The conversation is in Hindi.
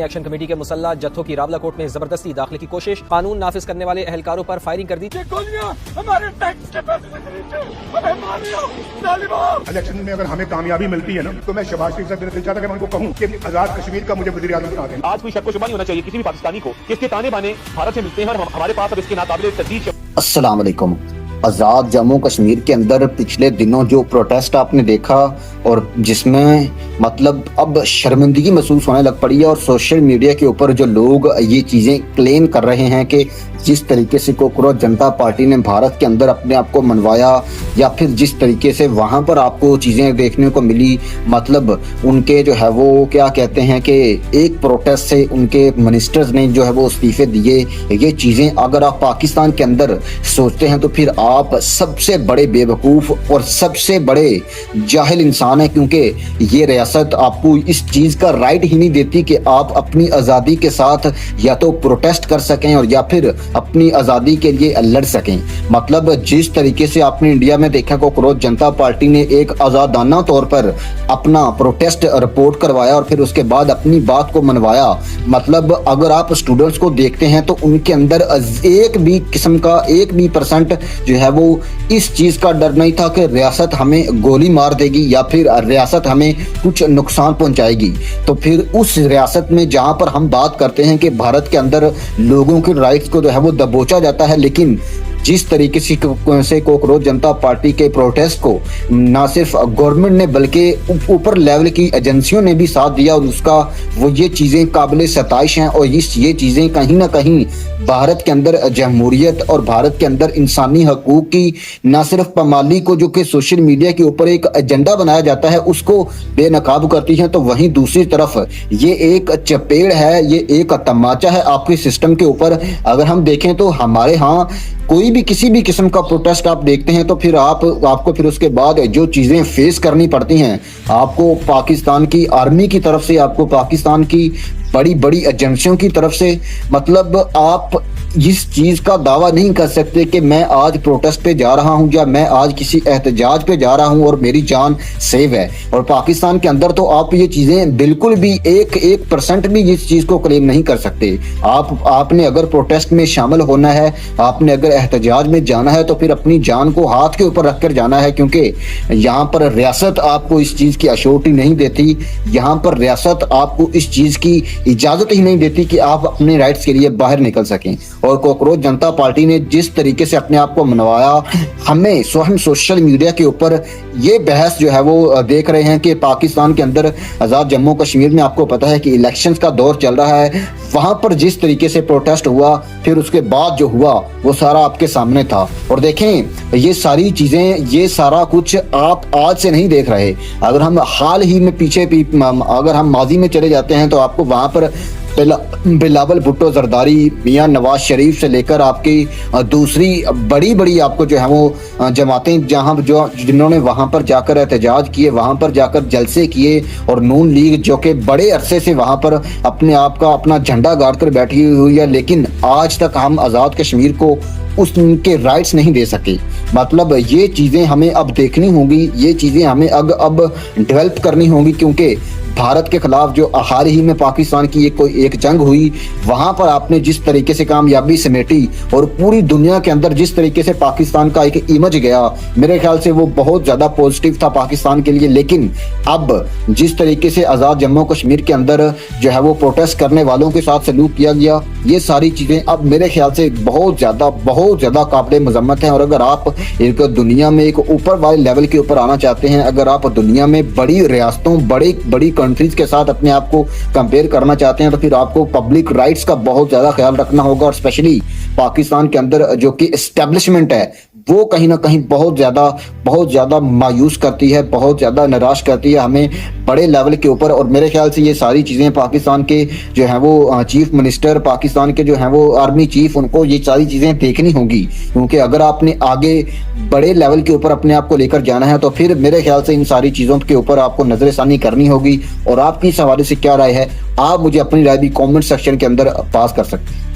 एक्शन कमेटी के मुसल्ला जत्थों की रावला कोर्ट में जबरदस्ती दाखिले की कोशिश, कानून नाफिज करने वाले एहलकारों पर फायरिंग कर दी। हमारे टैक्स के पैसे से खरीदते, हमें मारियो, जालिमों। इलेक्शन में अगर हमें कामयाबी मिलती है ना, तो मैं शहबाज शरीफ साहब दिल चाहता है कि मैं उनको कहूं कि आजाद कश्मीर का मुझे वज़ीर आज़म बना दें। आज कोई शक व शुबा नहीं होना चाहिए किसी भी पाकिस्तानी को कि इसके ताने बाने भारत से मिलते हैं और हमारे पास अब इसके नाकाबिले तस्दीक। अस्सलाम वालेकुम। आज़ाद जम्मू कश्मीर के अंदर पिछले दिनों जो प्रोटेस्ट आपने देखा और जिसमें मतलब अब शर्मिंदगी महसूस होने लग पड़ी है और सोशल मीडिया के ऊपर जो लोग ये चीज़ें क्लेम कर रहे हैं कि जिस तरीके से कोकरोच जनता पार्टी ने भारत के अंदर अपने आप को मनवाया या फिर जिस तरीके से वहाँ पर आपको चीज़ें देखने को मिली, मतलब उनके जो है वो क्या कहते हैं कि एक प्रोटेस्ट से उनके मिनिस्टर्स ने जो है वो इस्तीफे दिए। ये चीज़ें अगर आप पाकिस्तान के अंदर सोचते हैं तो फिर आप सबसे बड़े बेवकूफ़ और सबसे बड़े जाहिल इंसान है, क्योंकि ये रियासत आपको इस चीज़ का राइट ही नहीं देती कि आप अपनी आज़ादी के साथ या तो प्रोटेस्ट कर सकें और या फिर अपनी आज़ादी के लिए लड़ सकें। मतलब जिस तरीके से आपने इंडिया में देखा कोकरोच जनता पार्टी ने एक आज़ादाना तौर पर अपना प्रोटेस्ट रिपोर्ट करवाया और फिर उसके बाद अपनी बात को मनवाया। मतलब अगर आप स्टूडेंट्स को देखते हैं तो उनके अंदर एक भी किस्म का 1% जो है वो इस चीज़ का डर नहीं था कि रियासत हमें गोली मार देगी या फिर रियासत हमें कुछ नुकसान पहुंचाएगी। तो फिर उस रियासत में जहां पर हम बात करते हैं कि भारत के अंदर लोगों के राइट्स को जो है वो दबोचा जाता है, लेकिन जिस तरीके से कोकरोच जनता पार्टी के प्रोटेस्ट को ना सिर्फ गवर्नमेंट ने बल्कि ऊपर लेवल की एजेंसियों ने भी साथ दिया और उसका वो ये चीज़ें काबिल सताइश हैं। और ये चीज़ें कहीं ना कहीं भारत के अंदर जमहूरियत और भारत के अंदर इंसानी हकूक़ की ना सिर्फ पामाली को जो कि सोशल मीडिया के ऊपर एक एजेंडा बनाया जाता है उसको बेनकाब करती हैं, तो वहीं दूसरी तरफ ये एक चपेड़ है, ये एक तमाचा है आपके सिस्टम के ऊपर। अगर हम देखें तो हमारे यहाँ कोई भी किसी भी किस्म का प्रोटेस्ट आप देखते हैं तो फिर आपको फिर उसके बाद जो चीज़ें फेस करनी पड़ती हैं, आपको पाकिस्तान की आर्मी की तरफ से, आपको पाकिस्तान की बड़ी बड़ी एजेंसियों की तरफ से, मतलब आप इस चीज़ का दावा नहीं कर सकते कि मैं आज प्रोटेस्ट पे जा रहा हूं या मैं आज किसी एहतजाज पे जा रहा हूं और मेरी जान सेव है। और पाकिस्तान के अंदर तो आप ये चीज़ें बिल्कुल भी 1% भी इस चीज़ को क्लेम नहीं कर सकते। आपने अगर प्रोटेस्ट में शामिल होना है, आपने अगर एहतजाज में जाना है तो फिर अपनी जान को हाथ के ऊपर रख कर जाना है, क्योंकि यहाँ पर रियासत आपको इस चीज़ की अश्योरिटी नहीं देती। यहाँ पर रियासत आपको इस चीज़ की इजाज़त ही नहीं देती कि आप अपने राइट्स के लिए बाहर निकल सकें। और कोकरोच जनता पार्टी ने जिस तरीके से अपने आप को मनवाया, हम सोशल मीडिया के ऊपर ये बहस जो है वो देख रहे हैं कि पाकिस्तान के अंदर आज़ाद जम्मू कश्मीर में आपको पता है कि इलेक्शंस का दौर चल रहा है, वहाँ पर जिस तरीके से प्रोटेस्ट हुआ फिर उसके बाद जो हुआ वो सारा आपके सामने था। और देखें ये सारी चीज़ें, ये सारा कुछ आप आज से नहीं देख रहे। अगर हम हाल ही में अगर हम माजी में चले जाते हैं तो आपको वहाँ पर बिलावल भुट्टो जरदारी, मियां नवाज शरीफ से लेकर आपकी दूसरी बड़ी बड़ी आपको जो है वो जमातें जिन्होंने वहाँ पर जाकर एहतजाज किए, वहाँ पर जाकर जलसे किए, और नून लीग जो कि बड़े अरसे से वहाँ पर अपने आप का अपना झंडा गाड़ कर बैठी हुई है, लेकिन आज तक हम आज़ाद कश्मीर को उनके राइट्स नहीं दे सके। मतलब ये चीज़ें हमें अब देखनी होंगी, ये चीज़ें हमें अब डेवलप करनी होंगी, क्योंकि भारत के खिलाफ जो हाल ही में पाकिस्तान की एक जंग हुई, वहाँ पर आपने जिस तरीके से कामयाबी समेटी और पूरी दुनिया के अंदर जिस तरीके से पाकिस्तान का एक इमेज गया, मेरे ख्याल से वो बहुत ज़्यादा पॉजिटिव था पाकिस्तान के लिए। लेकिन अब जिस तरीके से आज़ाद जम्मू कश्मीर के अंदर जो है वो प्रोटेस्ट करने वालों के साथ सलूक किया गया, ये सारी चीज़ें अब मेरे ख्याल से बहुत ज़्यादा काबिल मजम्मत हैं। और अगर आप एक दुनिया में एक ऊपर वाले लेवल के ऊपर आना चाहते हैं, अगर आप दुनिया में बड़ी रियासतों, बड़ी कंट्रीज के साथ अपने आप को कंपेयर करना चाहते हैं, तो फिर आपको पब्लिक राइट्स का बहुत ज़्यादा ख्याल रखना होगा। और स्पेशली पाकिस्तान के अंदर जो कि एस्टेब्लिशमेंट है वो कहीं ना कहीं बहुत ज़्यादा मायूस करती है, बहुत ज़्यादा निराश करती है हमें बड़े लेवल के ऊपर। और मेरे ख्याल से ये सारी चीज़ें पाकिस्तान के जो हैं वो चीफ मिनिस्टर, पाकिस्तान के जो हैं वो आर्मी चीफ, उनको ये सारी चीज़ें देखनी होंगी, क्योंकि अगर आपने आगे बड़े लेवल के ऊपर अपने आप को लेकर जाना है तो फिर मेरे ख्याल से इन सारी चीज़ों के ऊपर आपको नज़रसानी करनी होगी। और आपकी इस हवाले से क्या राय है, आप मुझे अपनी राय भी कॉमेंट सेक्शन के अंदर पास कर सकते हैं।